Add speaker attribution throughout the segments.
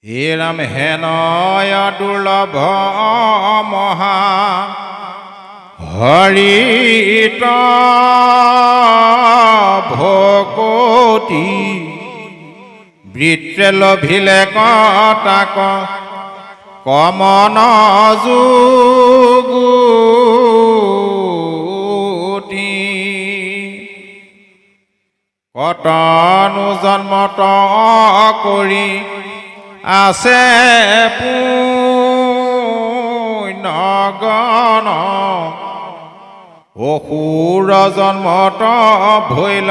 Speaker 1: হে ৰাম হেনয় দুৰ্লভ মহা হৰিত ভকতি বৃত্ৰে লভিলে কটাক কমন যুগুতি কতনো জন্মত কৰি আছে পুণ্যগণ অসুৰ জন্মত ভৈল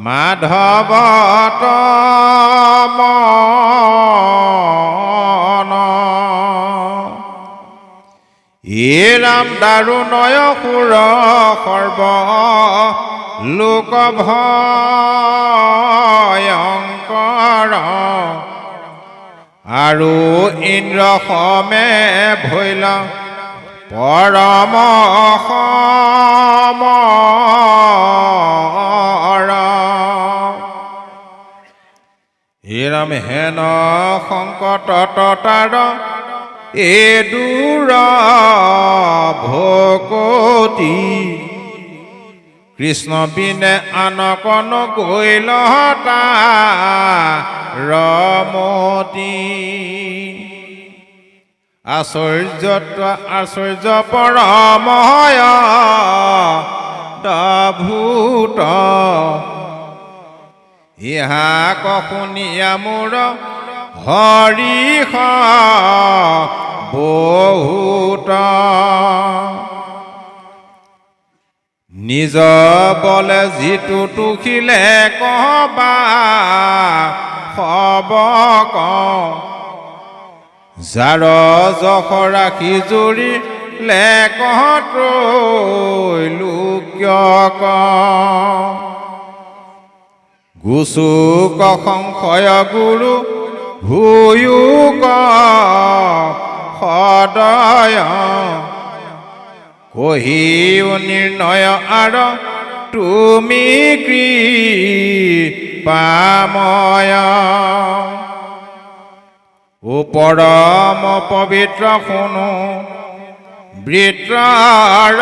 Speaker 1: মাধৱত মন হে ৰাম দাৰুণয় সুৰ সৰ্ব লোক ভয়ংকৰ আৰু ইন্দ্ৰ সমে ভৈল পৰম সমৰ হে ৰাম হেন সংকট ততাৰ এ দূৰ ভকতি কৃষ্ণ বিনে আন কন গৈল ৰমতি আশ্চৰ্য পৰময় দভূত ইহা শুনিয়া মোৰ হৰিষ বহুত নিজ বলে যিটো টুকিলে কবা সবক যাৰ যশ ৰাখি জুৰি লোক্যক গুচুক সংশয় গুৰু ভূয়ুক সদয় কহিও নিৰ্ণয় আৰু তুমি কৃপাময় পৰম পবিত্ৰ শুনো বৃত্ৰৰ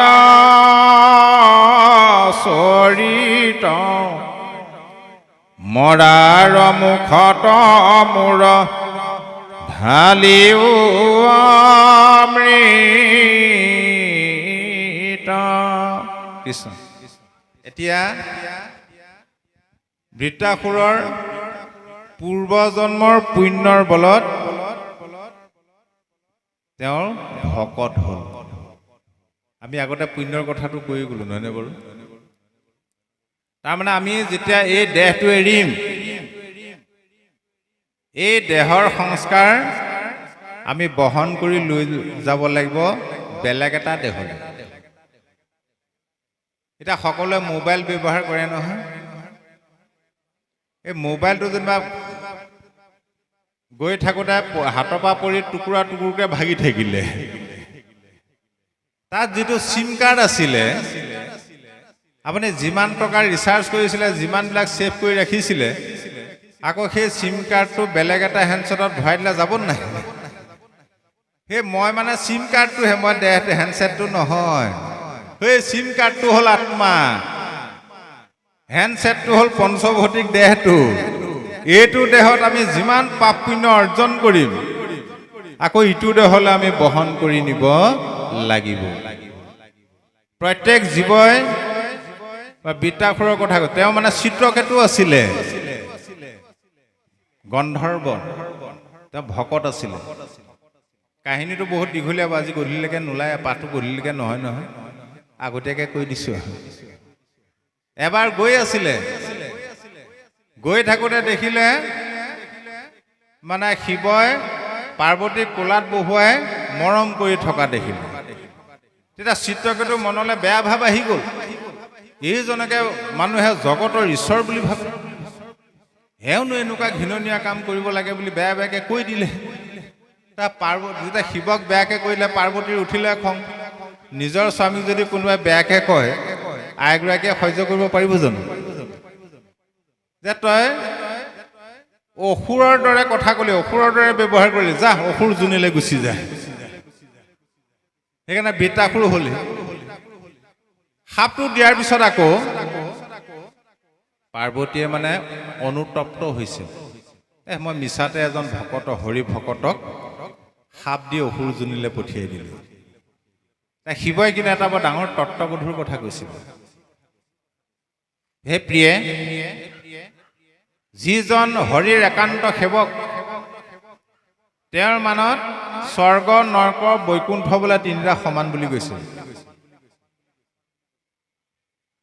Speaker 1: চৰিত মৰাৰ মুখত মোৰ ঢালিও অমৃত কৃষ্ণ। এতিয়া বৃত্ৰাসুৰৰ পূৰ্বজন্মৰ পুণ্যৰ বলত তেওঁৰ ভকত হ'ল। আমি আগতে পুণ্যৰ কথাটো কৈ গ'লো নহয়নে বাৰু? তাৰমানে আমি যেতিয়া এই দেহটো এৰিম, এই দেহৰ সংস্কাৰ আমি বহন কৰি লৈ যাব লাগিব বেলেগ এটা দেহলৈ। এতিয়া সকলোৱে মোবাইল ব্যৱহাৰ কৰে নহয়। এই মোবাইলটো যেনিবা গৈ থাকোঁতে হাতৰ পৰা পৰি টুকুৰা টুকুৰকৈ ভাগি থাকিলে, তাত যিটো চিম কাৰ্ড আছিলে, আপুনি যিমান টকা ৰিচাৰ্জ কৰিছিলে, যিমানবিলাক ছেভ কৰি ৰাখিছিলে, আকৌ সেই চিম কাৰ্ডটো বেলেগ এটা হেণ্ডছেটত ভৰাই দিলে যাব নাই? সেই মই মানে চিম কাৰ্ডটোহে, মই হেণ্ডছেটটো নহয়। সেই চিম কাৰ্ডটো হ'ল আত্মা, হেণ্ডছেটটো হ'ল পঞ্চভৌতিক দেহটো। এইটো দেহত আমি যিমান পাপ পুণ্য অৰ্জন কৰিম, আকৌ ইটো দেহলৈ আমি বহন কৰি নিব লাগিব। প্ৰত্যেক জীৱই বৃত্ৰাসুৰৰ কথা কয়, তেওঁ মানে চিত্ৰকেতু আছিলে, গন্ধৰ্ব, তেওঁ ভকত আছিলে। কাহিনীটো বহুত দীঘলীয়া, আজি গধূলিলৈকে নোলায়, পাঠটো গধূলিলৈকে নহয় নহয়, আগতীয়াকৈ কৈ দিছোঁ। এবাৰ গৈ আছিলে, গৈ থাকোঁতে দেখিলে মানে শিৱই পাৰ্বতীক কোলাত বহুৱাই মৰম কৰি থকা দেখিলে। তেতিয়া চিত্ৰকেতুৰ মনলৈ বেয়া ভাৱ আহি গ'ল, এইজনকে মানুহে জগতৰ ঈশ্বৰ বুলি ভাবে, এওঁনো এনেকুৱা ঘৃণনীয় কাম কৰিব লাগে বুলি বেয়া বেয়াকৈ কৈ দিলে। তাৰ যেতিয়া শিৱক বেয়াকৈ কৰিলে, পাৰ্বতীৰ উঠিলে খং। নিজৰ স্বামীক যদি কোনোবাই বেয়াকৈ কয়, আইগৰাকীয়ে সহ্য কৰিব পাৰিব জানো? যে তই অসুৰৰ দৰে কথা ক'লে, অসুৰৰ দৰে ব্যৱহাৰ কৰিলে, যা অসুৰ যোনিলে গুচি যায়। সেইকাৰণে বৃত্তাসুৰ হ'লে। সাপটো দিয়াৰ পিছত আকৌ পাৰ্বতীয়ে মানে অনুতপ্ত হৈছে, মই মিছাতে এজন ভকত হৰি ভকতক সাপ দি অসুৰ যোনিলে পঠিয়াই দিলোঁ। শিৱই কিন্তু এটা বৰ ডাঙৰ তত্ত্বগধুৰ কথা কৈছিল। হে প্ৰিয়ে, যিজন হৰিৰ একান্ত সেৱক, তেওঁৰ মানত স্বৰ্গ নৰক বৈকুণ্ঠ বোলে তিনিটা সমান বুলি কৈছিল।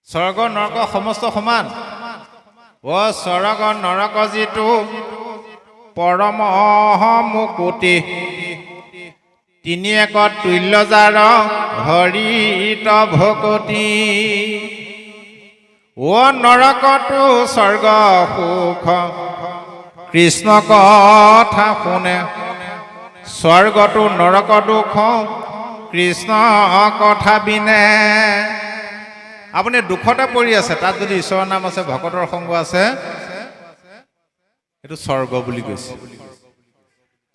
Speaker 1: স্বৰ্গ নৰক সমস্ত সমান। স্বৰ্গ নৰক যিটো পৰম মুকুতি, তিনি এক তুল্য যাৰ হৰিত ভকতি। নৰকটো স্বৰ্গ সুখ কৃষ্ণ কথা শুনে, স্বৰ্গটো নৰক দুখ কৃষ্ণ কথা বিনে। আপুনি দুখতে পৰি আছে, তাত যদি ঈশ্বৰৰ নাম আছে, ভকতৰ সংগ আছে, সেইটো স্বৰ্গ বুলি কৈছে।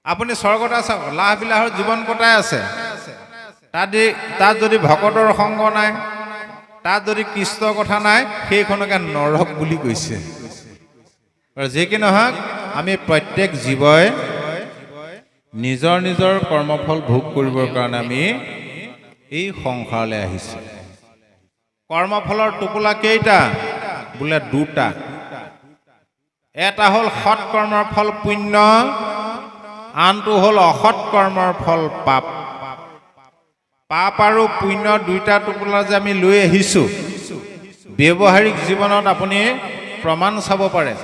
Speaker 1: আপুনি স্বৰ্গত আছে, লাহ বিলাহৰ জীৱন কটাই আছে, তাত যদি ভকতৰ সংগ নাই, তাত যদি কৃষ্ণ কথা নাই, সেইখনকে নৰক বুলি কৈছে। যি কি নহওক, আমি প্ৰত্যেক জীৱই নিজৰ নিজৰ কৰ্মফল ভোগ কৰিবৰ কাৰণে আমি এই সংসাৰলৈ আহিছোঁ। কৰ্মফলৰ টোপোলা কেইটা? বোলে দুটা। এটা হ'ল সৎ কৰ্মৰ ফল পুণ্য, আনটো হ'ল অসৎ কৰ্মৰ ফল পাপ। পাপ আৰু পুণ্য দুইটা টোপোলা যে আমি লৈ আহিছোঁ, ব্যৱহাৰিক জীৱনত আপুনি প্ৰমাণ চাব পাৰে।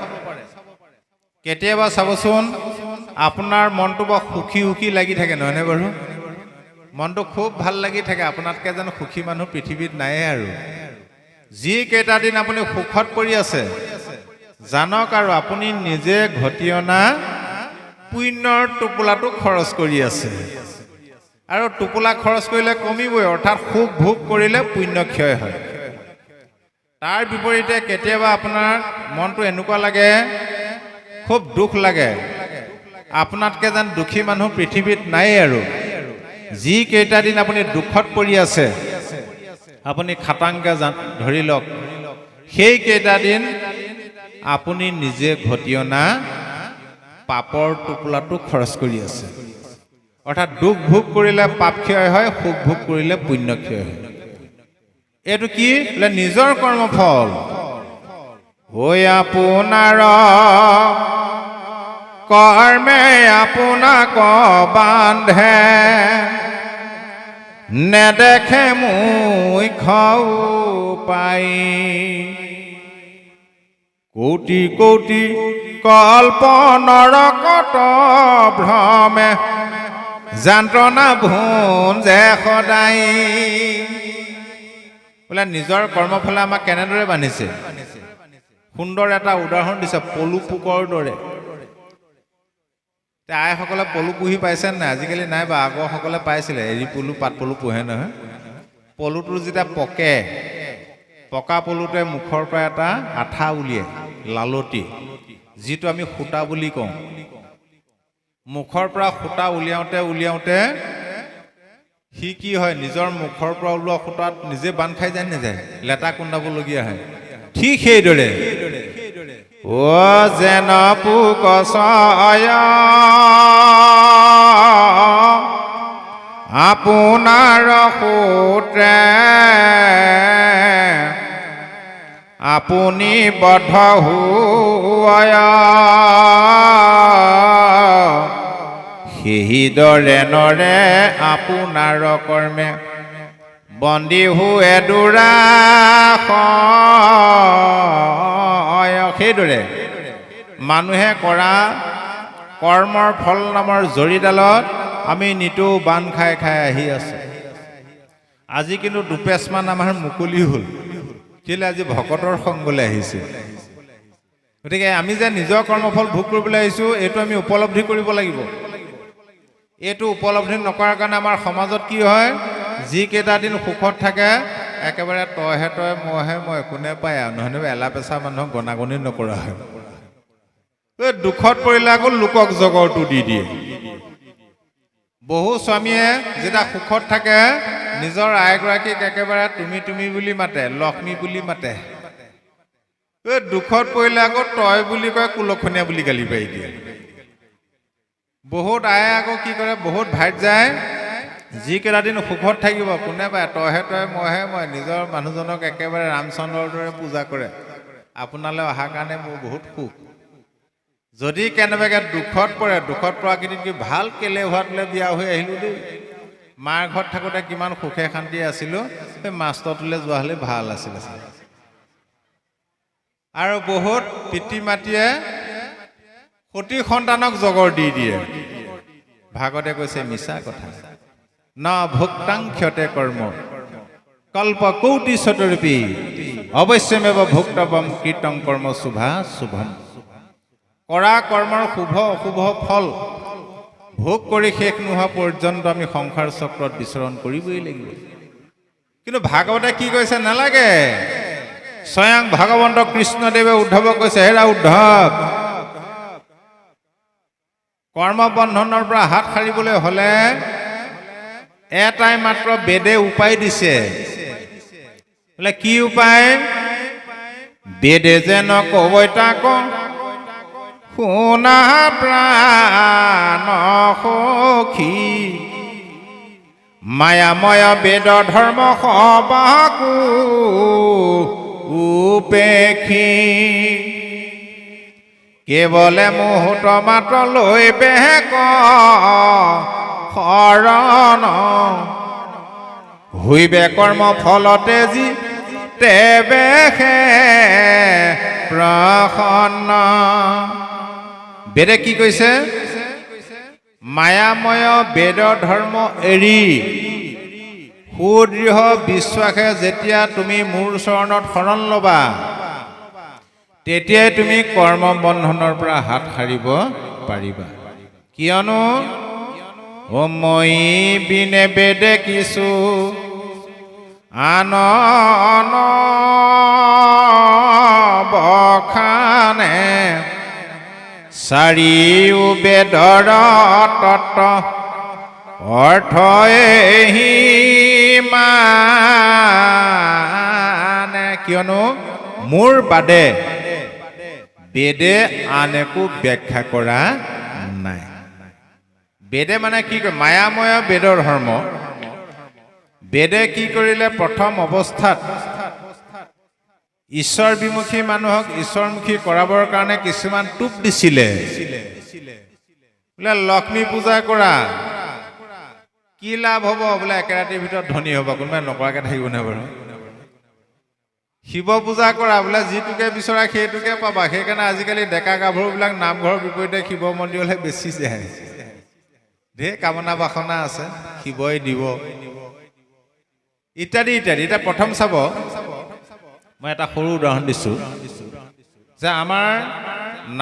Speaker 1: কেতিয়াবা চাবচোন, আপোনাৰ মনটো বৰ সুখী সুখী লাগি থাকে, নহয়নে বাৰু? মনটো খুব ভাল লাগি থাকে, আপোনাতকৈ যেন সুখী মানুহ পৃথিৱীত নাইয়ে আৰু। যি কেইটা দিন আপুনি সুখত পৰি আছে, জানক আৰু আপুনি নিজে ঘটি অনা পুণ্যৰ টোপোলাটো খৰচ কৰি আছে। আৰু টোপোলা খৰচ কৰিলে কমিবই, অৰ্থাৎ সুখ ভোগ কৰিলে পুণ্য ক্ষয় হয়। তাৰ বিপৰীতে কেতিয়াবা আপোনাৰ মনটো এনেকুৱা লাগে, খুব দুখ লাগে, আপোনাতকৈ যেন দুখী মানুহ পৃথিৱীত নাই আৰু। যি কেইটা দিন আপুনি দুখত পৰি আছে, আপুনি খাটাংকে ধৰি লওক, সেই কেইটা দিন আপুনি নিজে ঘটি অনা পাপৰ টোপোলাটো খৰচ কৰি আছে। অৰ্থাৎ দুখ ভোগ কৰিলে পাপ ক্ষয় হয়, সুখ ভোগ কৰিলে পুণ্য ক্ষয় হয়। এইটো কি বোলে? নিজৰ কৰ্মফল। হৈ আপোনাৰ কৰ্মে আপোনাক বান্ধে, নেদেখে মুখ পাই। কোটি কোটি কল্প নৰকত ভ্ৰমে, যন্ত্ৰণা ভুঞ্জে সদায়। বোলে নিজৰ কৰ্মফলে আমাক কেনেদৰে বান্ধিছে, সুন্দৰ এটা উদাহৰণ দিছে, পলু পোকৰ দৰে। আইসকলে পলু পুহি পাইছে নাই? আজিকালি নাই বা, আগৰসকলে পাইছিলে। এৰী পলু, পাত পলু পোহে নহয়। পলুটো যেতিয়া পকে, পকা পলুটোৱে মুখৰ পৰা এটা আঠা উলিয়াই, লালতি, যিটো আমি সূতা বুলি কওঁ। মুখৰ পৰা সূতা উলিয়াওঁতে উলিয়াওঁতে সি কি হয়, নিজৰ মুখৰ পৰা ওলোৱা সূতাত নিজে বান্ধ খাই যায় নাযায়, লেটা কুন্দাবলগীয়া হয়। ঠিক সেইদৰে যেন পোক আপোনাৰ সূত্ৰে আপুনি বদ্ধ হোৱা, সেইদৰে নৰে আপোনাৰ কৰ্মে বন্দী হোৱে দুৰাশয়। সেইদৰে মানুহে কৰা কৰ্মৰ ফল নামৰ জৰিডালত আমি নিতৌ বান্ধ খাই খাই আহি আছো। আজি কিন্তু দুপেচমান আমাৰ মুকলি হ'ল, কেলৈ? আজি ভকতৰ সংগলৈ আহিছে। গতিকে আমি যে নিজৰ কৰ্মফল ভোগ কৰিবলৈ আহিছোঁ, এইটো আমি উপলব্ধি কৰিব লাগিব। এইটো উপলব্ধি নকৰাৰ কাৰণে আমাৰ সমাজত কি হয়, যিকেইটা দিন সুখত থাকে, একেবাৰে তইহে তই, মইহে মই, কোনে পায় আৰু, নহয়নে? এলা পেচা মানুহক গণাগণি নকৰা হয়। দুখত পৰিলে আকৌ লোকক জগৰটো দি দিয়ে। বহু স্বামীয়ে যেতিয়া সুখত থাকে নিজৰ আইগৰাকীক একেবাৰে তুমি বুলি মাতে, লক্ষ্মী বুলি মাতে। দুখত পৰিলে আকৌ তই বুলি কয়, কুলক্ষণীয়া বুলি গালি পাৰি দিয়ে। বহুত আয়ে আকৌ কি কৰে, বহুত ভাইত যায়, যিকেইটা দিন সুখত থাকিব কোনে পায়, তইহে তই মইহে মই, নিজৰ মানুহজনক একেবাৰে ৰামচন্দ্ৰৰ দৰে পূজা কৰে। আপোনালৈ অহাৰ কাৰণে মোৰ বহুত সুখ। যদি কেনেবাকৈ দুখত পৰে, দুখত পৰা কেইদিন কি ভাল কেলে হোৱাটোলৈ বিয়া হৈ আহিলোঁ দেই, মাৰ ঘৰত থাকোঁতে কিমান সুখে শান্তিয়ে আছিলোঁ, সেই মাষ্টৰটোলৈ যোৱা হ'লে ভাল আছিল। আৰু বহুত পিতৃ মাতৃয়ে সতি সন্তানক জগৰ দি দিয়ে। ভাগৱতে কৈছে মিছা কথা। ন ভুক্তাং ক্ষতে কৰ্ম কল্প কৌটি চতুৰপি অৱশ্যমেব ভুক্তৱম কীৰ্তং কৰ্ম শুভা শুভম। কৰা কৰ্মৰ শুভ অশুভ ফল ভোগ কৰি শেষ নোহোৱা পৰ্যন্ত আমি সংসাৰ চক্ৰত বিচৰণ কৰিবই লাগিব। কিন্তু ভাগৱতে কি কৈছে, নালাগে। স্বয়ং ভগৱন্ত কৃষ্ণদেৱে উদ্ধৱক কৈছে, হেৰা উদ্ধৱ, কৰ্মবন্ধনৰ পৰা হাত সাৰিবলৈ হ'লে এটাই মাত্ৰ বেদে উপায় দিছে। বোলে কি উপায়? বেদে যেন কবৈতাক শুনা প্ৰাণ সখী, মায়াময় বেদ ধৰ্ম সবাকো উপেক্ষী, কেৱলে মুহূৰ্ত মাত্ৰ লৈ বেক শৰণ, হৈবে কৰ্ম ফলতে যি তেবেহে প্ৰসন্ন। বেদে কি কৈছে? মায়াময় বেদ ধৰ্ম এৰি সুদৃঢ় বিশ্বাসে যেতিয়া তুমি মোৰ চৰণত শৰণ ল'বা, তেতিয়াই তুমি কৰ্ম বন্ধনৰ পৰা হাত সাৰিব পাৰিবা। কিয়নো মই বিনে বেদে কিছু আন বখানে, চাৰিও বেদৰ তত্ত্ব অৰ্থ এহি মানে। কিয়নো মোৰ বাদে বেদে আন একো ব্যাখ্যা কৰা নাই। বেদে মানে কি কয়? মায়াময় বেদৰ ধৰ্ম। বেদে কি কৰিলে? প্ৰথম অৱস্থাত ঈশ্বৰ বিমুখী মানুহক ঈশ্বৰমুখী কৰাবৰ কাৰণে কিছুমান টোপ দিছিলে। বোলে লক্ষ্মী পূজা কৰা, কি লাভ হ'ব? বোলে একেৰাতিৰ ভিতৰত ধনী হ'ব, কোনোবাই নকৰাকৈ থাকিব নে বাৰু? শিৱ পূজা কৰা, বোলে যিটোকে বিচৰা সেইটোকে পাবা। সেইকাৰণে আজিকালি ডেকা গাভৰুবিলাক নামঘৰৰ বিপৰীতে শিৱ মন্দিৰলৈ বেছি যায়। ঢেৰ কামনা বাসনা আছে, শিৱই দিব ইত্যাদি ইত্যাদি। এতিয়া প্ৰথম চাব, মই এটা সৰু উদাহৰণ দিছোঁ যে আমাৰ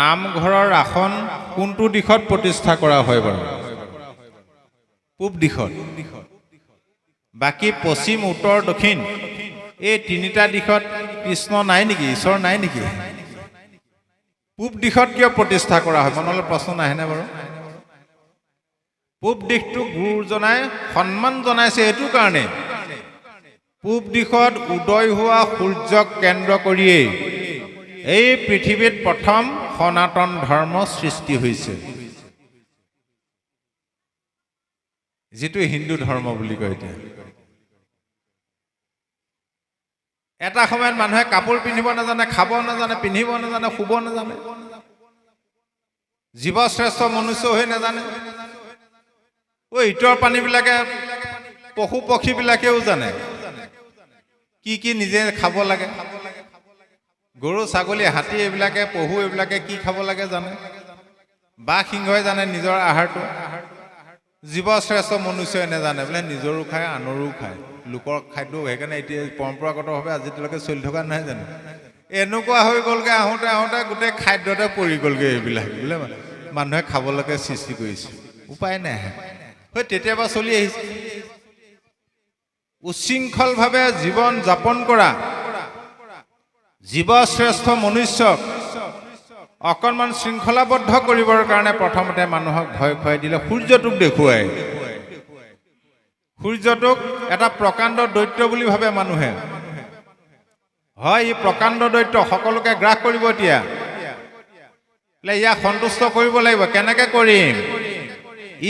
Speaker 1: নামঘৰৰ আসন কোনটো দিশত প্ৰতিষ্ঠা কৰা হয় বাৰু? পূব দিশত। বাকী পশ্চিম, উত্তৰ, দক্ষিণ এই তিনিটা দিশত কৃষ্ণ নাই নেকি? ঈশ্বৰ নাই নেকি? পূব দিশত কিয় প্ৰতিষ্ঠা কৰা হয়? মনলৈ প্ৰশ্ন নাহেনে বাৰু? পূব দিশটো গুৰুজনাই সন্মান জনাইছে এইটো কাৰণে, পূব দিশত উদয় হোৱা সূৰ্যক কেন্দ্ৰ কৰিয়েই এই পৃথিৱীত প্ৰথম সনাতন ধৰ্ম সৃষ্টি হৈছে, যিটো হিন্দু ধৰ্ম বুলি কয়। এতিয়া এটা সময়ত মানুহে কাপোৰ পিন্ধিব নাজানে, খাব নাজানে, পিন্ধিব নাজানে, শুব নাজানে, জীৱ শ্ৰেষ্ঠ মনুষ্য হৈ নাজানে। ইটোৰ প্ৰাণীবিলাকে, পশু পক্ষীবিলাকেও জানে কি কি নিজে খাব লাগে। গৰু, ছাগলী, হাতী এইবিলাকে, পহু এইবিলাকে কি খাব লাগে জানে। বাঘ সিংহই জানে নিজৰ আহাৰটো, জীৱ শ্ৰেষ্ঠ মনুষ্যই নাজানে। বোলে নিজৰো খায়, আনৰো খায়, লোকৰ খাদ্য। সেইকাৰণে এতিয়া পৰম্পৰাগতভাৱে আজিলৈকে চলি থকা নাই জানো? এনেকুৱা হৈ গ'লগৈ, আহোঁতে আহোঁতে গোটেই খাদ্যতে পৰি গ'লগৈ এইবিলাক। বোলে মানুহে খাবলৈকে সৃষ্টি কৰিছে, উপায় নাই। তেতিয়াবা চলি আহিছে। উচ্ছৃংখলভাৱে জীৱন যাপন কৰা জীৱ শ্ৰেষ্ঠ মনুষ্যক অকণমান শৃংখলাবদ্ধ কৰিবৰ কাৰণে প্ৰথমতে মানুহক ভয় খুৱাই দিলে সূৰ্যটোক দেখুৱাই। সূৰ্যটোক এটা প্ৰকাণ্ড দৈত্য বুলি ভাবে মানুহে। হয়, ই প্ৰকাণ্ড দৈত্য, সকলোকে গ্ৰাস কৰিব এতিয়া। ইয়াক সন্তুষ্ট কৰিব লাগিব। কেনেকে কৰিম?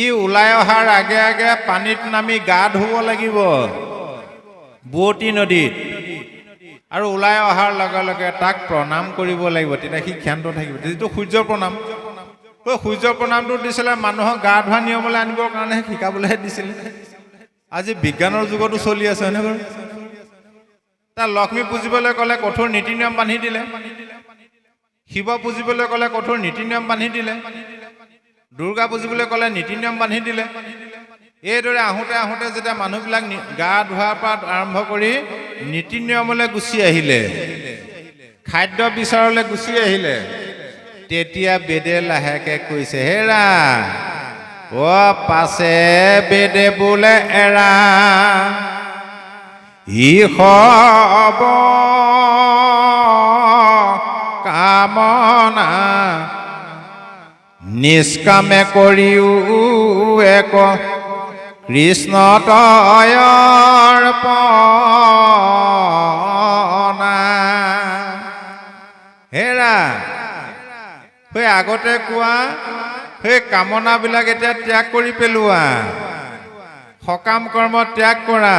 Speaker 1: ই ওলাই অহাৰ আগে আগে পানীত নামি গা ধুব লাগিব বুৱতী নদীত, আৰু ওলাই অহাৰ লগে লগে তাক প্ৰণাম কৰিব লাগিব। তেতিয়া সি ক্ষান্ত থাকিব। যিটো সূৰ্যৰ প্ৰণাম, সূৰ্যৰ প্ৰণামটো দিছিলে মানুহক গা ধোৱা নিয়মলৈ আনিবৰ কাৰণেহে, শিকাবলৈহে দিছিলে। আজি বিজ্ঞানৰ যুগতো চলি আছে, হয়নে বাৰু? তাৰ লক্ষ্মী পুজিবলৈ ক'লে কঠোৰ নীতি নিয়ম বান্ধি দিলে, শিৱ পুজিবলৈ ক'লে কঠোৰ নীতি নিয়ম বান্ধি দিলে, দুৰ্গা পুজিবলৈ ক'লে নীতি নিয়ম বান্ধি দিলে। এইদৰে আহোঁতে আহোঁতে যেতিয়া মানুহবিলাক গা ধোৱাৰ পৰা আৰম্ভ কৰি নীতি নিয়মলৈ গুচি আহিলে, খাদ্য বিচাৰলৈ গুচি আহিলে, তেতিয়া বেদে লাহেকে কৈছে, হেৰা অ' পাছে বেদে বোলে এৰা, ই হব কামনা নিষ্কামে কৰিও এক কৃষ্ণ তয়ৰ্পণা। হেৰা, সেই আগতে কোৱা সেই কামনাবিলাক এতিয়া ত্যাগ কৰি পেলোৱা, সকাম কৰ্ম ত্যাগ কৰা,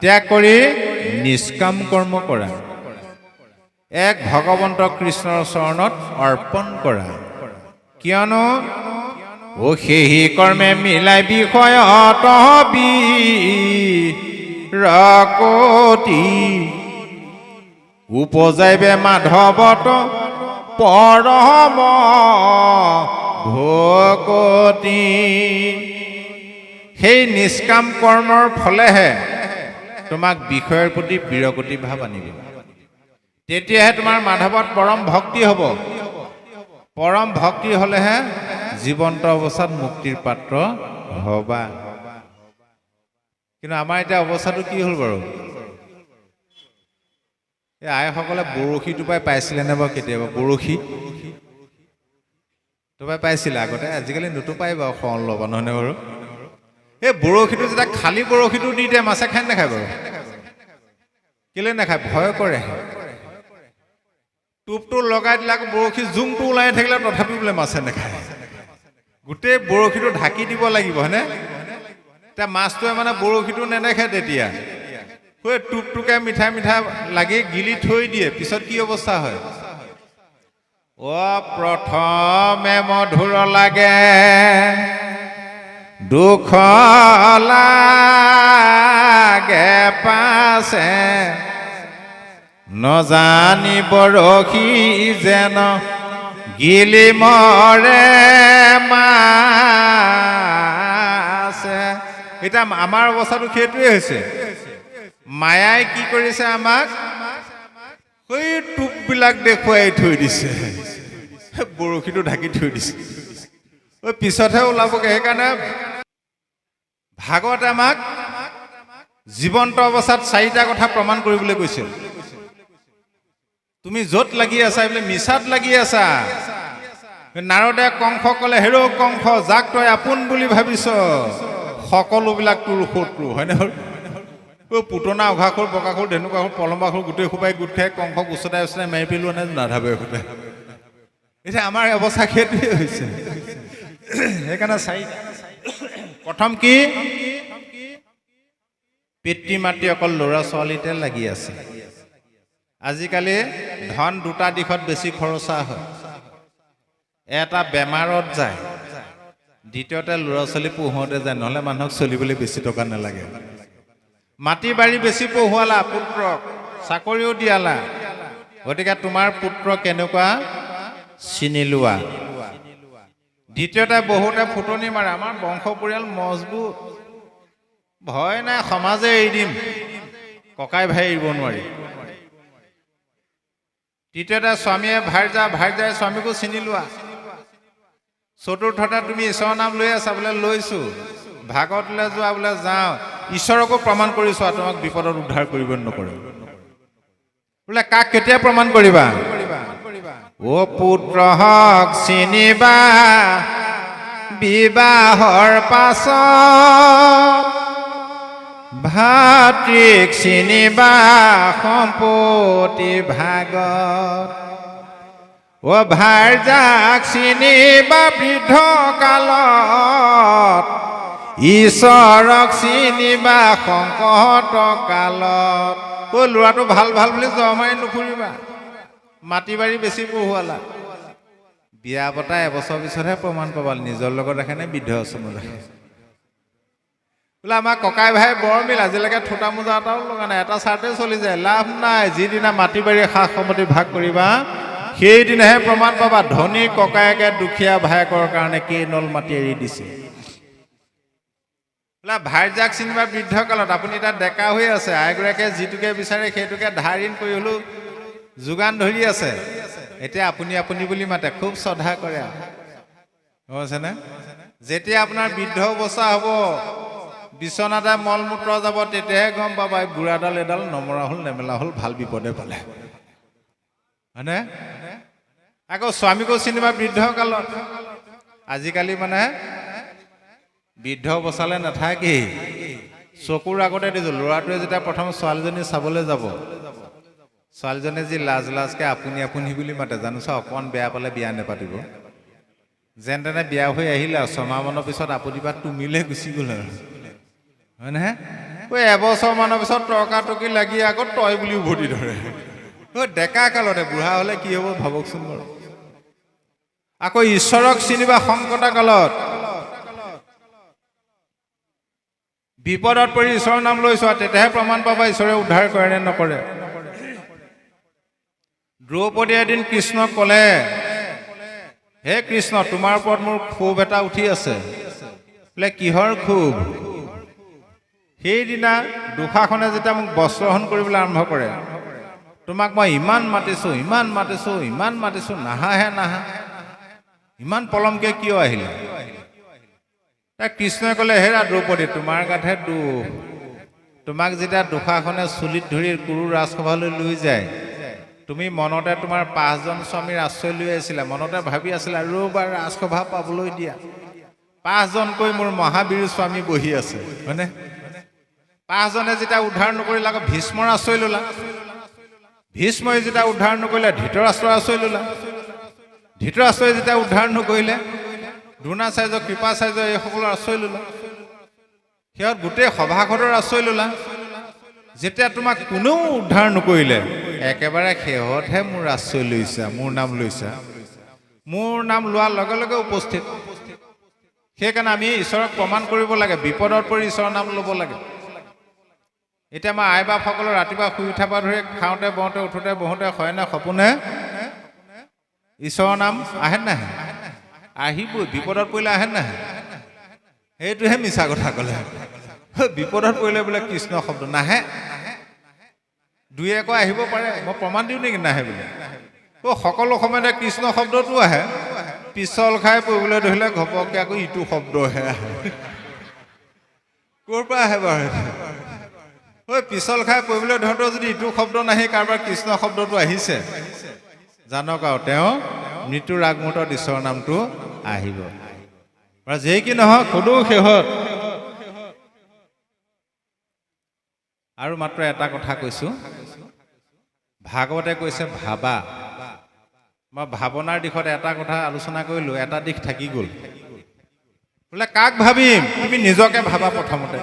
Speaker 1: ত্যাগ কৰি নিষ্কাম কৰ্ম কৰা, এক ভগৱন্ত কৃষ্ণৰ চৰণত অৰ্পণ কৰা। কিয়নো ও সেহি কৰ্মে মিলাই বিষয়ত বিৰকতি, উপজাইবে মাধৱত পৰম ভকতি। সেই নিষ্কাম কৰ্মৰ ফলেহে তোমাক বিষয়ৰ প্ৰতি বিৰকতি ভাৱ আনিব। তেতিয়াহে তোমাৰ মাধৱত পৰম ভক্তি হ'ব। পৰম ভক্তি হ'লেহে জীৱন্ত অৱস্থাত মুক্তিৰ পাত্ৰ হবা। কিন্তু আমাৰ এতিয়া অৱস্থাটো কি হ'ল বাৰু? এই আইসকলে বৰশী টোপাই পাইছিলে নে বাৰু কেতিয়াবা? বৰশী টোপাই পাইছিলে আগতে, আজিকালি নুটোপাই বাৰু, শৰণ ল'বা নহয়নে বাৰু? এই বৰশীটো যেতিয়া খালী বৰশীটো দি দিয়ে, মাছে খাই নাখায় বাৰু? কেলৈ নাখায়? ভয় কৰে। টোপটো লগাই দিলে আকৌ বৰশী জুংটো ওলাই থাকিলে তথাপি বোলে মাছে নাখায়। গোটেই বৰশীটো ঢাকি দিব লাগিব, হয়নে? এতিয়া মাছটোৱে মানে বৰশীটো নেদেখে। তেতিয়া সেই টোপটোকে মিঠা মিঠা লাগি গিলি থৈ দিয়ে। পিছত কি অৱস্থা হয়? অ' প্ৰথমে মধুৰ লাগে, দুখ লাগে পাছে, নজানি বৰশী যেন গিলি মৰে মাছে। এতিয়া আমাৰ অৱস্থাটো সেইটোৱে হৈছে। মায়াই কি কৰিছে? আমাক সেই টোপবিলাক দেখুৱাই থৈ দিছে, বৰশীটো ঢাকি থৈ দিছে। পিছতহে ওলাবগে। সেইকাৰণে ভাগৱতে আমাক জীৱন্ত অৱস্থাত 4টা কথা প্ৰমাণ কৰিবলৈ কৈছিল। তুমি য'ত লাগি আছা এইবিলাক মিছাত লাগি আছা। নাৰদে কংস ক'লে, হেৰ' কংস, যাক তই আপোন বুলি ভাবিছ সকলোবিলাক তোৰ শত্ৰু, হয়নে? পুতনা, অঘাসুৰ, বকাসুৰ, ধেনুকাসুৰ, পলম্বাসুৰ গোটেই সোপাই গোট খাই কংসক উচতাই উচতাই মাৰি পেলোৱা নাই নাধাবে সোপাই। এতিয়া আমাৰ অৱস্থা সেইটোৱে হৈছে। সেইকাৰণে 4টা। প্ৰথম কি? পিতৃ মাতৃ অকল ল'ৰা ছোৱালীতে লাগি আছে। আজিকালি ধন 2টা দিশত বেছি খৰচা হয়। এটা বেমাৰত যায়, দ্বিতীয়তে ল'ৰা ছোৱালী পঢ়ুৱাওঁতে যায়। নহ'লে মানুহক চলিবলৈ বেছি টকা নালাগে। মাটি বাৰী বেছি পঢ়ুৱালা, পুত্ৰক চাকৰিও দিয়ালা, গতিকে তোমাৰ পুত্ৰ কেনেকুৱা চিনি লোৱা। দ্বিতীয়তে বহুতে ফুটনি মাৰে, আমাৰ বংশ পৰিয়াল মজবুত, ভয় নাই, সমাজে এৰি দিম, ককাই ভাই এৰিব নোৱাৰি। তৃতীয়তে স্বামীয়ে ভাৰ্যাই স্বামীকো চিনি লোৱা। চতুৰ্থতে তুমি ঈশ্বৰৰ নাম লৈ আছা, বোলে লৈছো, ভাগৱতলৈ যোৱা, বোলে যাওঁ, ঈশ্বৰকো প্ৰমাণ কৰি চোৱা, তোমাক বিপদত উদ্ধাৰ কৰিব নকৰে। বোলে কাক কেতিয়া প্ৰমাণ কৰিবা? ও পুত্ৰ হক চিনিবা বিবাহৰ পাছত, ভাতৃক চিনিবা সম্পত্তি ভাগত, ও ভাৰ্যাক চিনিবা বৃদ্ধ কালত, ঈশ্বৰক চিনিবা সংকট কালত। ও ল'ৰাটো ভাল ভাল বুলি জৰ মাৰি নুফুৰিবা, মাটি বাৰী বেছি পঢ়ুৱালা, বিয়া পতা এবছৰ পিছতহে প্ৰমাণ পাবা নিজৰ লগত ৰাখে নে বৃদ্ধ আশ্ৰমত ৰাখে। বোলে আমাৰ ককাই ভাই বৰ মিল, আজিলৈকে থোটা মোজা এটাও লগা নাই, এটা চাৰ্টে চলি যায়, লাভ নাই। যিদিনা মাটি বাৰী সা সম্পত্তি ভাগ কৰিবা সেইদিনাহে প্ৰমাণ পাবা ধনী ককায়েকে দুখীয়া ভায়েকৰ কাৰণে কেইনল মাটি এৰি দিছে। বোলে ভাৰ্যাক চিনিবা বৃদ্ধ কালত, আপুনি এতিয়া ডেকা হৈ আছে, আইগৰাকীয়ে যিটোকে বিচাৰে সেইটোকে ধাৰ ঋণ কৰি হ'লেও যোগান ধৰি আছে, এতিয়া আপুনি আপুনি বুলি মাতে, খুব শ্ৰদ্ধা কৰে হৈছেনে। যেতিয়া আপোনাৰ বৃদ্ধ অৱস্থা হ'ব, বিচনাতে মল মূত্ৰ যাব, তেতিয়াহে গম পাবা এই বুঢ়াডাল এডাল নমৰা হ'ল নেমেলা হ'ল, ভাল বিপদে পালে, হয়নে। আকৌ স্বামীকো চিনিবা বৃদ্ধ কালত। আজিকালি মানে বৃদ্ধ অৱস্থালৈ নাথাকেই, চকুৰ আগতে দিছোঁ। ল'ৰাটোৱে যেতিয়া প্ৰথম ছোৱালীজনী চাবলৈ যাব, ছোৱালীজনীয়ে যি লাজ লাজকে আপুনি আপুনি বুলি মাতে, জানো চা অকণমান বেয়া পালে বিয়া নেপাতিব। যেন তেনে বিয়া হৈ আহিলে আৰু ছমাহমানৰ পিছত আপুনি বা তুমিলে গুচি গ'ল আৰু, হয় নহয়। ঐ এবছৰমানৰ পিছত তৰ্কাতৰ্কি লাগি আকৌ তই বুলি উভতি ধৰে। ঐ ডেকা কালতে, বুঢ়া হ'লে কি হ'ব ভাবকচোন বাৰু। আকৌ ঈশ্বৰক চিনিবা সংকটা কালত, বিপদত পৰি ঈশ্বৰৰ নাম লৈ চোৱা, তেতিয়াহে প্ৰমাণ পাবা ঈশ্বৰে উদ্ধাৰ কৰে নে নকৰে। দ্ৰৌপদীয়ে এদিন কৃষ্ণক ক'লে, হে কৃষ্ণ, তোমাৰ ওপৰত মোৰ ক্ষোভ এটা উঠি আছে। বোলে কিহৰ ক্ষোভ। সেইদিনা দুষাখনে যেতিয়া মোক বস্ত্ৰহৰণ কৰিবলৈ আৰম্ভ কৰে, তোমাক মই ইমান মাতিছোঁ ইমান মাতিছোঁ ইমান মাতিছোঁ, নাহাহে নাহা, ইমান পলমকৈ কিয় আহিলে। তাক কৃষ্ণই ক'লে, হেৰা দ্ৰৌপদী, তোমাৰ গাতহে দুখ। তোমাক যেতিয়া দুষাখনে চুলিত ধৰি কুৰু ৰাজসভালৈ লৈ যায়, তুমি মনতে তোমাৰ 5জন স্বামীৰ আশ্ৰয় লৈ আহিছিলা, মনতে ভাবি আছিলা ৰ'বা ৰাজসভা পাবলৈ দিয়া, 5জনকৈ মোৰ মহাবীৰ স্বামী বহি আছে, হয়নে। 5জনে যেতিয়া উদ্ধাৰ নকৰিলে আকৌ ভীষ্মৰ আশ্ৰয় ল'লা, ভীষ্মই যেতিয়া উদ্ধাৰ নকৰিলে ধৃতৰাষ্ট্ৰৰ আশ্ৰয় ল'লা, ধৃতৰাষ্ট্ৰই যেতিয়া উদ্ধাৰ নকৰিলে দ্ৰোণাচাৰ্য কৃপাচাৰ্য এইসকলৰ আশ্ৰয় ল'লা, সিহঁত গোটেই সভাসদৰ আশ্ৰয় ল'লা। যেতিয়া তোমাক কোনেও উদ্ধাৰ নকৰিলে, একেবাৰে শেহতহে মোৰ আশ্ৰয় লৈছা, মোৰ নাম লৈছা। মোৰ নাম লোৱাৰ লগে লগে উপস্থিত। সেইকাৰণে আমি ঈশ্বৰক প্ৰমাণ কৰিব লাগে, বিপদত পৰি ঈশ্বৰৰ নাম ল'ব লাগে। এতিয়া আমাৰ আই বাপসকলৰ ৰাতিপুৱা শুই উঠাৰ পৰা ধৰি খাওঁতে বওঁতে উঠোঁতে বহোঁতে হয়নে সপোনে ঈশ্বৰৰ নাম আহে নাহে, আহিবই। বিপদত পৰিলে আহে নাহে, সেইটোহে মিছা কথা ক'লে। বিপদত পৰিলে বোলে কৃষ্ণ শব্দ নাহে, দুই একো আহিব পাৰে, মই প্ৰমাণ দিওঁ নেকি নাহে বুলি। সকলো সময়তে কৃষ্ণ শব্দটো আহে, পিছল খাই পৰিবলৈ ধৰিলে ঘপককৈ আকৌ ইটো শব্দহে আহে। ক'ৰ পৰা আহে বাৰু। পিছল খাই পৰিবলৈ ধৰোঁতেও যদি ইটো শব্দ নাহি কাৰোবাৰ কৃষ্ণ শব্দটো আহিছে, জানক আৰু তেওঁ মৃত্যুৰ আগমুহূৰ্তত ঈশ্বৰৰ নামটো আহিব। যেই কি নহওক সদৌ শেহত। আৰু মাত্ৰ এটা কথা কৈছোঁ, ভাগৱতে কৈছে ভাবা। মই ভাৱনাৰ দিশত এটা কথা আলোচনা কৰিলোঁ, এটা দিশ থাকি গ'ল। বোলে কাক ভাবিম, তুমি নিজকে ভাবা। প্ৰথমতে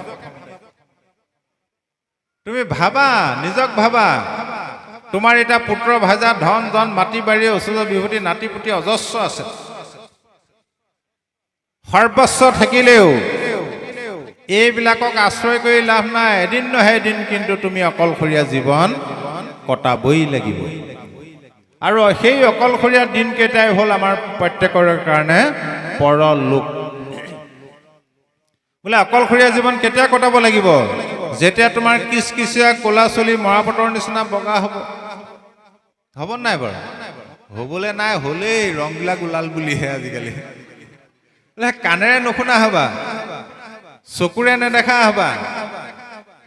Speaker 1: তুমি ভাবা, নিজক ভাবা। তোমাৰ এতিয়া পুত্ৰ ভাজা ধন জন মাটি বাৰী ঐশ্বৰ্য বিভূতি নাতি পুতি অজস্ৰ আছে, সৰ্বস্ব থাকিলেও এইবিলাকক আশ্ৰয় কৰি লাভ নাই। এদিন নহয় এদিন কিন্তু তুমি অকলশৰীয়া জীৱন কটাবই লাগিব। আৰু সেই অকলশৰীয়া দিনকেইটাই হ'ল আমাৰ প্ৰত্যেকৰে কাৰণে পৰলোক। বোলে অকলশৰীয়া জীৱন কেতিয়া কটাব লাগিব, যেতিয়া তোমাৰ কিচকিচিয়া ক'লা চলি মৰাপাতৰ নিচিনা বগা হ'ব। হ'ব নাই বাৰু? হ'বলৈ নাই, হ'লেই ৰংবিলাক ওলাল বুলিহে আজিকালি। কাণেৰে নুশুনা হবা, চকুৰে নেদেখা হবা।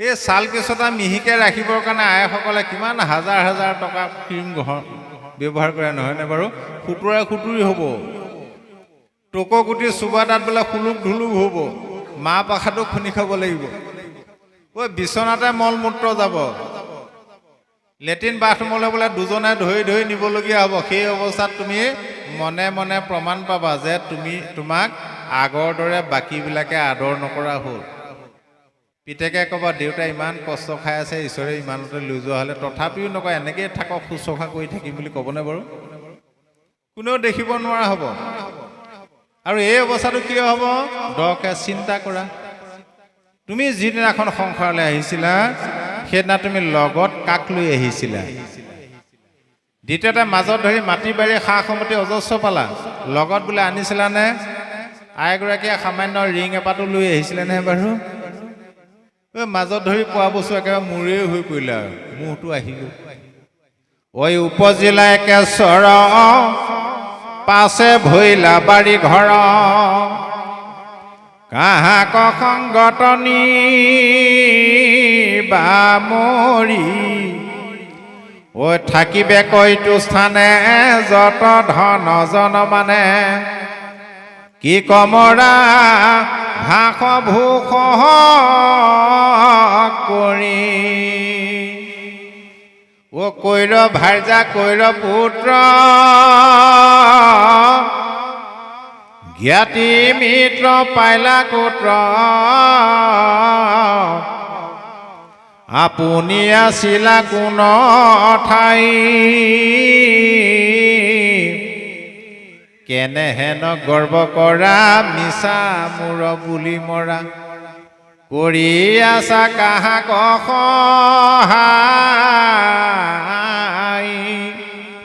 Speaker 1: এই ছাল কেঁচটা মিহিকে ৰাখিবৰ কাৰণে আইসকলে কিমান হাজাৰ হাজাৰ টকা ক্ৰীম ব্যৱহাৰ কৰে নহয়নে বাৰু খুতুৰা খুতুৰি হ'ব টকগুটি চুবা তাত বোলে খুলুক ঢুলুক হ'ব মা পাখাটো খুনি খাব লাগিব ঐ বিচনাতে মল মূত্ৰ যাব লেট্ৰিন বাথৰুমলৈ বোলে দুজনে ধৰি ধৰি নিবলগীয়া হ'ব সেই অৱস্থাত তুমি মনে মনে প্ৰমাণ পাবা যে তোমাক আগৰ দৰে বাকীবিলাকে আদৰ নকৰা হ'ল পিতেকে ক'বা দেউতাই ইমান কষ্ট খাই আছে ঈশ্বৰে ইমানতে লৈ যোৱা হ'লে তথাপিও নকয় এনেকৈ থাকক শুশ্ৰূষা কৰি থাকিম বুলি ক'বনে বাৰু কোনেও দেখিব নোৱাৰা হ'ব আৰু এই অৱস্থাটো কিয় হ'ব দৰকে চিন্তা কৰা তুমি যিদিনাখন সংসাৰলৈ আহিছিলা সেইদিনা তুমি লগত কাক লৈ আহিছিলা দ্বিতীয়তে মাজত ধৰি মাটি বাৰী সা সম্পত্তি অজস্ৰ পালা লগত বোলে আনিছিলানে আইগৰাকীয়ে সামান্য ৰিং এপাতো লৈ আহিছিলেনে বাৰু মাজত ধৰি পোৱা বস্তু একেবাৰে মূৰে হৈ পৰিলে আৰু মূৰটো আহিলো ঐ উপজিলা একেশ্বৰ পাছে ভৈলা বাৰী ঘৰ কাহাক সংগতনি বামৰি ঐ থাকিবে কৈতো স্থানে যত ধন জন মানে কি কমৰা ভাষ ভূষ কৰি ও কৈৰ ভাৰ্যা কৈৰ পুত্ৰ জ্ঞাতি মিত্ৰ পাইলা কুত্ৰ আপুনি আছিলা কোন ঠাই কেনেহেন গৰ্ব কৰা মিছা মূৰ বুলি মৰা কৰি আছা কাহাক সহায়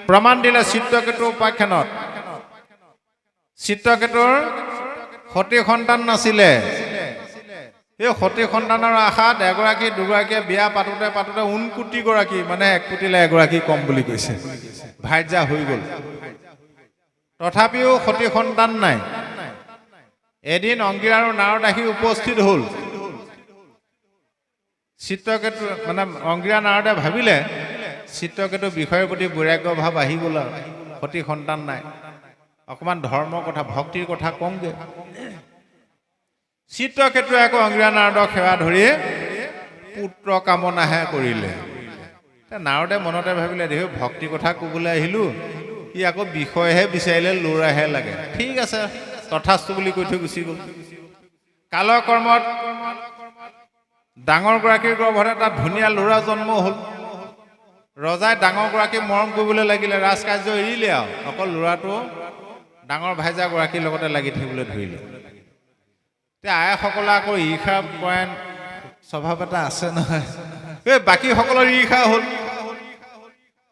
Speaker 1: প্ৰমাণ দিলে চিত্ৰকেতু উপাখ্যানত চিত্ৰকেতুৰ সতী সন্তান নাছিলে এই সতী সন্তানৰ আশাত এগৰাকী দুগৰাকীয়ে বিয়া পাতোতে পাতোতে 29 গৰাকী মানে 1 কোটিলে এগৰাকী কম বুলি কৈছে ভাৰ্যা হৈ গ'ল তথাপিও সতী সন্তান নাই এদিন অংগীৰ আৰু নাৰদ আহি উপস্থিত হ'ল চিত্ৰকেতু মানে অংগীৰা নাৰদে ভাবিলে চিত্ৰকেতু বিষয়ৰ প্ৰতি বৈৰাগ্য ভাৱ আহি গ'ল আৰু সতী সন্তান নাই অকমান ধৰ্মৰ কথা ভক্তিৰ কথা কমগে চিত্ৰকেতুৱে আকৌ অংগীৰা নাৰদক সেৱা ধৰি পুত্ৰ কামনাহে কৰিলে নাৰদে মনতে ভাবিলে দেহ ভক্তিৰ কথা ক'বলৈ আহিলো ই আকৌ বিষয়হে বিচাৰিলে ল'ৰাহে লাগে ঠিক আছে তথাস্তু বুলি কৈ থৈ গুচি গ'ল কালৰ কৰ্মত ডাঙৰ গৰাকীৰ গৰ্ভত এটা ধুনীয়া ল'ৰা জন্ম হ'ল ৰজাই ডাঙৰ গৰাকী মৰম কৰিবলৈ লাগিলে ৰাজকাৰ্য এৰিলে আৰু অকল ল'ৰাটো ডাঙৰ ভাইজা গৰাকীৰ লগতে লাগি থাকিবলৈ ধৰিলে এতিয়া আইসকলে আকৌ ঈৰ্ষা পৰায়ণ স্বভাৱ এটা আছে নহয় এই বাকীসকলৰ ঈৰ্ষা হ'ল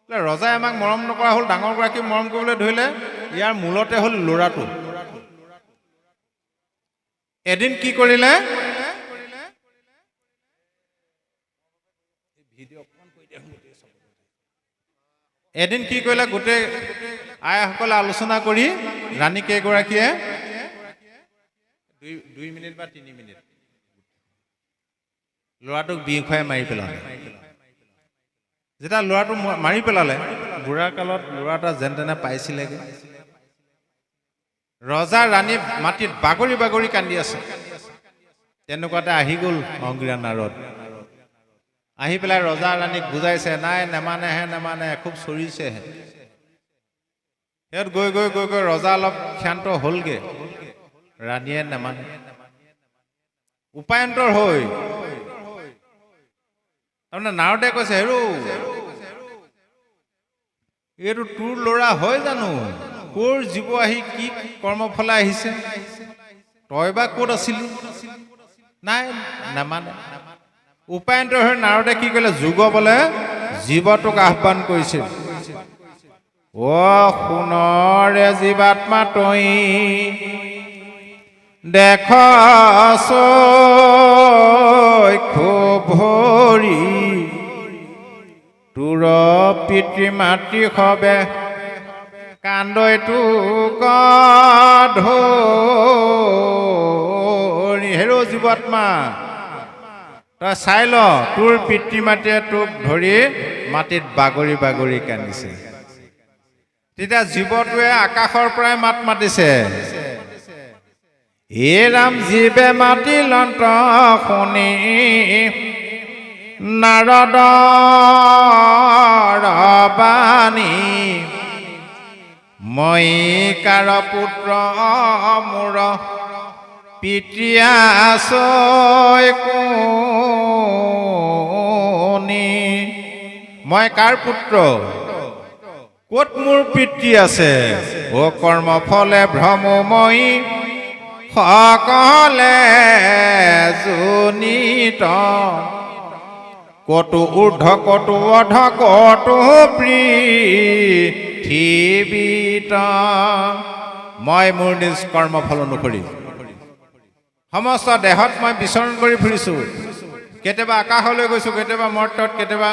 Speaker 1: ৰজাই আমাক মৰম নকৰা হ'ল ডাঙৰ গৰাকী মৰম কৰিবলৈ ধৰিলে ইয়াৰ মূলতে হ'ল ল'ৰাটো এদিন কি কৰিলে গোটেই আইসকলে আলোচনা কৰি ৰাণী কেইগৰাকীয়ে 2 মিনিট বা 3 মিনিট ল'ৰাটোক বিষ খুৱাই মাৰি পেলালে যেতিয়া ল'ৰাটো মাৰি পেলালে বুঢ়া কালত ল'ৰা এটা যেন তেনে পাইছিলেগৈ ৰজা ৰাণী মাটিত বাগৰি বাগৰি কান্দি আছে তেনেকুৱাতে আহি গ'ল অংগীৰা নাৰদ আহি পেলাই ৰজা ৰাণীক বুজাইছে নাই নেমানে খুব চৰিছেহে সিহঁত গৈ গৈ গৈ গৈ ৰজা অলপ ক্ষান্ত হ'লগে ৰাণীয়ে নেমানে উপায়ন্তৰ হৈ তাৰমানে নাৰদে কৈছে হেৰো এইটো তোৰ ল'ৰা হয় জানো ক'ৰ জীৱ আহি কি কৰ্মফলে আহিছে তই বা ক'ত আছিলি নাই নেমানে উপায়ন্তৰ হৈ নাৰদে কি কৰিলে যুগবলে জীৱটোক আহ্বান কৰিছিল অ সোণৰে জীৱাত্মা তই দেখ খুব ভৰি তোৰ পিতৃ মাতৃ সবে কান্দৈ তোক ধৰি হেৰ জীৱাত্মা তই চাই ল তোৰ পিতৃ মাতৃয়ে তোক ধৰি মাটিত বাগৰি বাগৰি কান্দিছে তেতিয়া জীৱটোৱে আকাশৰ পৰাই মাত মাতিছে, হে ৰাম জীৱে মাতিলন্ত শুনি নাৰদৰ বাণী, মই কাৰ পুত্ৰ মোৰ পিতৃ আছয় কোনি। মই কাৰ পুত্ৰ, ক'ত মোৰ পিতৃ আছে? অ কৰ্ম ফলে ভ্ৰমময়ী সকলে জনিত, কতো ঊৰ্ধ্ব কতো অধ কতো পৃথিৱীত। মই মোৰ নিজ কৰ্মফল অনুসৰি সমস্ত দেহত মই বিচৰণ কৰি ফুৰিছোঁ। কেতিয়াবা আকাশলৈ গৈছোঁ, কেতিয়াবা মৰ্ত্যত, কেতিয়াবা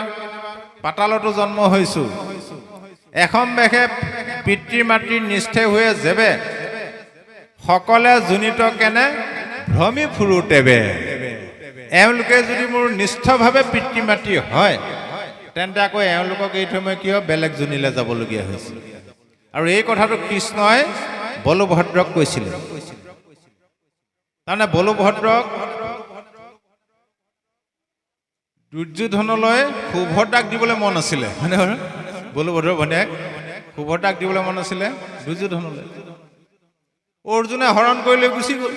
Speaker 1: পাতালতো জন্ম হৈছোঁ। এখন বেশে পিতৃ মাতৃৰ নিষ্ঠে হৈ যেবে, সকলে জনিত কেনে ভ্ৰমি ফুৰোতেবে। এওঁলোকে যদি মোৰ নিষ্ঠভাৱে পিতৃ মাতৃ হয়, তেন্তে আকৌ এওঁলোকক এই থৈ মই কিয় বেলেগ জনিলে যাবলগীয়া হৈছিল। আৰু এই কথাটো কৃষ্ণই বলভদ্ৰক কৈছিলে। তাৰমানে বলভদ্ৰক দুৰ্যোধনলৈ সুভদ্ৰাক দিবলৈ মন আছিলে, মানে বলভদ্ৰৰ ভনীয়েক সুভদ্ৰাক দিবলৈ মন আছিলে দুৰ্যোধনলৈ। অৰ্জুনে হৰণ কৰি লৈ গুচি গ'ল।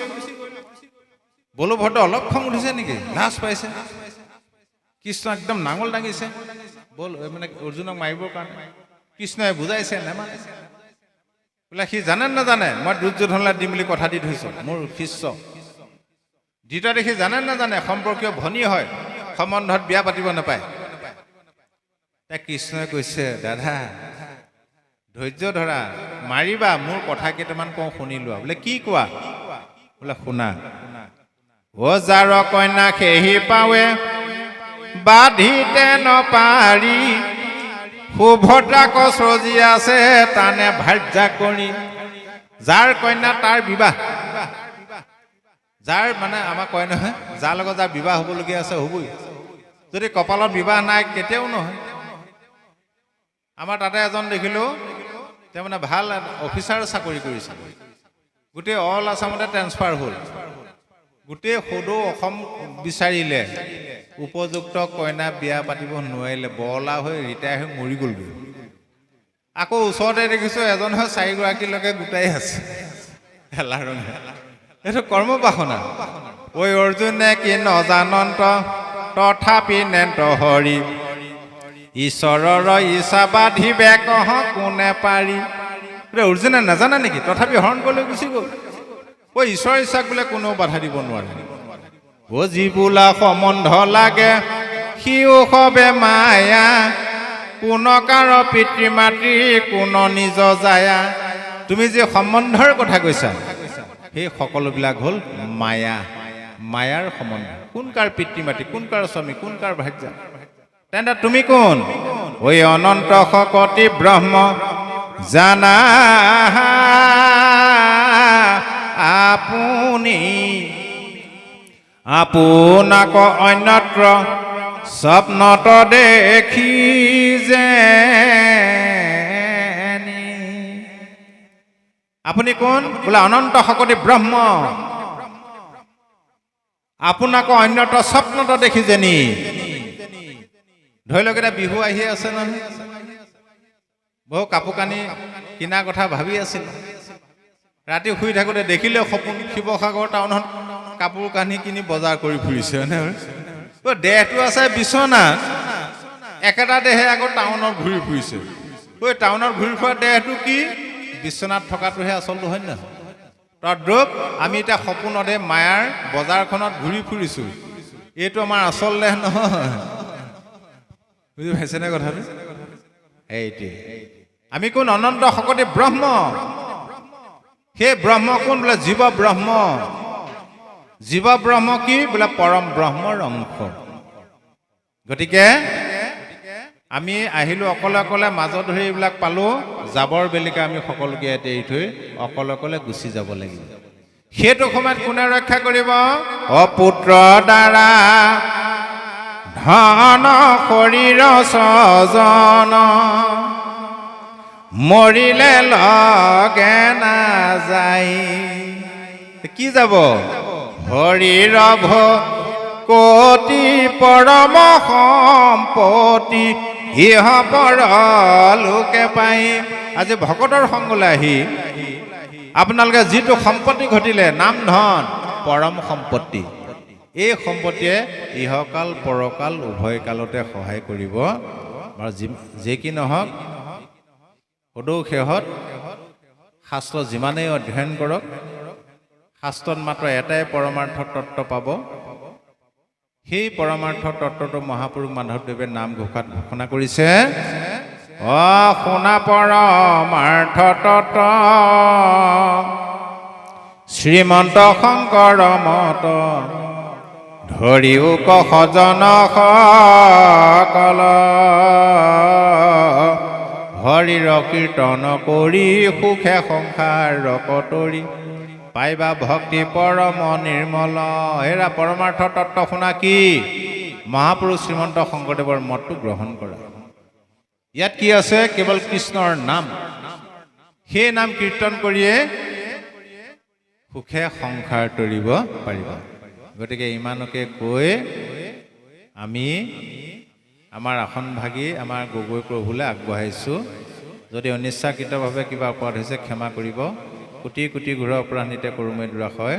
Speaker 1: বলভদ্ৰ অলপ খং উঠিছে নেকি, লাজ পাইছে। কৃষ্ণ একদম নাঙল দাঙিছে মানে অৰ্জুনক মাৰিবৰ কাৰণে। কৃষ্ণই বুজাইছে, নেমানে। বোলে সি জানে নাজানে মই দুৰ্যোধনলৈ দিম বুলি কথা দি থৈছোঁ, মোৰ শিষ্য। দ্বিতীয় দেখি জানে নাজানে সম্পৰ্কীয় ভনী হয়, সম্বন্ধত বিয়া পাতিব নাপায়। তাই কৃষ্ণই কৈছে, দাদা ধৈৰ্য ধৰা, মাৰিবা, মোৰ কথা কেইটামান কওঁ শুনি লোৱা। বোলে কি কোৱা? বোলে শুনা। অ যাৰ কন্যা সেহি পাৱে বাধিতে নপাৰি, সুভদ্ৰাক সজি আছে তানে ভাৰ্যা কৰি। যাৰ কন্যা তাৰ বিবাহ, যাৰ মানে আমাক কয় নহয়, যাৰ লগত যাৰ বিবাহ হ'বলগীয়া আছে হ'বই। যদি কপালত বিবাহ নাই কেতিয়াও নহয়। আমাৰ তাতে এজন দেখিলোঁ, তেওঁ মানে ভাল অফিচাৰ চাকৰি কৰিছে, গোটেই অল আছামতে ট্ৰেন্সফাৰ হ'ল। গোটেই সদৌ অসম বিচাৰিলে, উপযুক্ত কইনা বিয়া পাতিব নোৱাৰিলে, বৰলা হৈ ৰিটায়াৰ হৈ মৰি গ'লগৈ। আকৌ ওচৰতে দেখিছোঁ এজনে 4গৰাকীলৈকে গোটাই আছে হেলা ৰঙে। এইটো কৰ্মবাসনা। ঐ অৰ্জুনে কি নজানন্ত তথাপি নেন্ত হৰি, ঈশ্বৰৰ ইচ্ছা বাধিবে কহ কোনে পাৰি। অৰ্জুনে নাজানে নেকি, তথাপি হৰণ কৰি গুচি গ'ল। ঐ ঈশ্বৰৰ ইচ্ছাক বোলে কোনেও বাধা দিব নোৱাৰে। ও যি বোলা সম্বন্ধ লাগে সিও সবে মায়া, কোন কাৰ পিতৃ মাতৃ কোন নিজ যায়া। তুমি যে সম্বন্ধৰ কথা কৈছা, সেই সকলোবিলাক হ'ল মায়া, মায়াৰ সম্বন্ধ। কোন কাৰ পিতৃ মাতৃ, কোন কাৰ স্বামী, কোন কাৰ ভাৰ্যা। তেন্তে তুমি কোন? ঐ অনন্ত শকতি ব্ৰহ্ম জানা আপুনি, আপোনাক অন্যত্ৰ স্বপ্নত দেখি যে। আপুনি কোন? বোলে অনন্ত শকতি ব্ৰহ্ম, আপোনাক অন্যত্ৰ স্বপ্নত দেখি যেনি। ধৰি লওক এতিয়া বিহু আহি আছে নহয়, বহু কাপোৰ কানি কিনা কথা ভাবি আছিল। ৰাতি শুই থাকোঁতে দেখিলে সপোন শিৱসাগৰ টাউনত কাপোৰ কানি কিনি বজাৰ কৰি ফুৰিছে। দেহটো আছে বিচনাত, একেটা দেহে আকৌ টাউনত ঘূৰি ফুৰিছে। ঐ টাউনত ঘূৰি ফুৰা দেহটো কি, বিচনাত থকাটোহে আচলটো, হয় নহয়? তদ্ৰূপ আমি এতিয়া সপোনতে মায়াৰ বজাৰখনত ঘূৰি ফুৰিছোঁ, এইটো আমাৰ আচল দেহ নহয়। বুজি পাইছেনে কথাটো? এইটোৱে আমি কোন? অনন্ত শকতি ব্ৰহ্ম। সেই ব্ৰহ্ম কোন? বোলে জীৱ ব্ৰহ্ম। জীৱ ব্ৰহ্ম কি? বোলে পৰম ব্ৰহ্মৰ অংশ। গতিকে আমি আহিলোঁ অকলে অকলে, মাজত ধৰি এইবিলাক পালোঁ, যাবৰ বেলিকা আমি সকলোকে ইয়াতে এৰি থৈ অকলে অকলে গুচি যাব লাগিব। সেইটো সময়ত কোনে ৰক্ষা কৰিব? অপুত্ৰ দ্বাৰা ধন শৰীৰ স্বজন, মৰিলে লগে নাযায় কি যাব হৰিৰ ভকতি পৰম সম্পত্তি ইহ পৰ লোকে পাই আজি ভকতৰ সংগলৈ আহি আপোনালোকে যিটো সম্পত্তি ঘটিলে নাম ধন পৰম সম্পত্তি এই সম্পত্তিয়ে ইহকাল পৰকাল উভয় কালতে সহায় কৰিব আৰু যে কি নহওক সদৌ শেহত শাস্ত্ৰ যিমানেই অধ্যয়ন কৰক শাস্ত্ৰত মাত্ৰ এটাই পৰমাৰ্থ তত্ত্ব পাব সেই পৰমাৰ্থ তত্ত্বটো মহাপুৰুষ মাধৱদেৱে নাম ঘোষাত ঘোষণা কৰিছে শুনা পৰমাৰ্থ তত্ত্ব শ্ৰীমন্ত শংকৰ মত ধৰিও সজন সকল হৰিৰ কীৰ্তন কৰি সুখে সংসাৰ কটৰি পাইবা ভক্তি পৰম নিৰ্মল হেৰা পৰমাৰ্থ তত্ত্ব শুনা কি মহাপুৰুষ শ্ৰীমন্ত শংকৰদেৱৰ মতটো গ্ৰহণ কৰা ইয়াত কি আছে কেৱল কৃষ্ণৰ নাম সেই নাম কীৰ্তন কৰিয়ে সুখে সংসাৰ তৰিব পাৰিব গতিকে ইমানকে কৈ আমি আমাৰ আসন ভাগি আমাৰ গগৈ প্ৰভুলৈ আগবঢ়াইছোঁ যদি অনিচ্ছাকৃতভাৱে কিবা অপৰাধ হৈছে ক্ষমা কৰিব কোটি কোটি ঘূৰৰ অপৰাধ নিতে কৰোঁ মই দুৰাশয়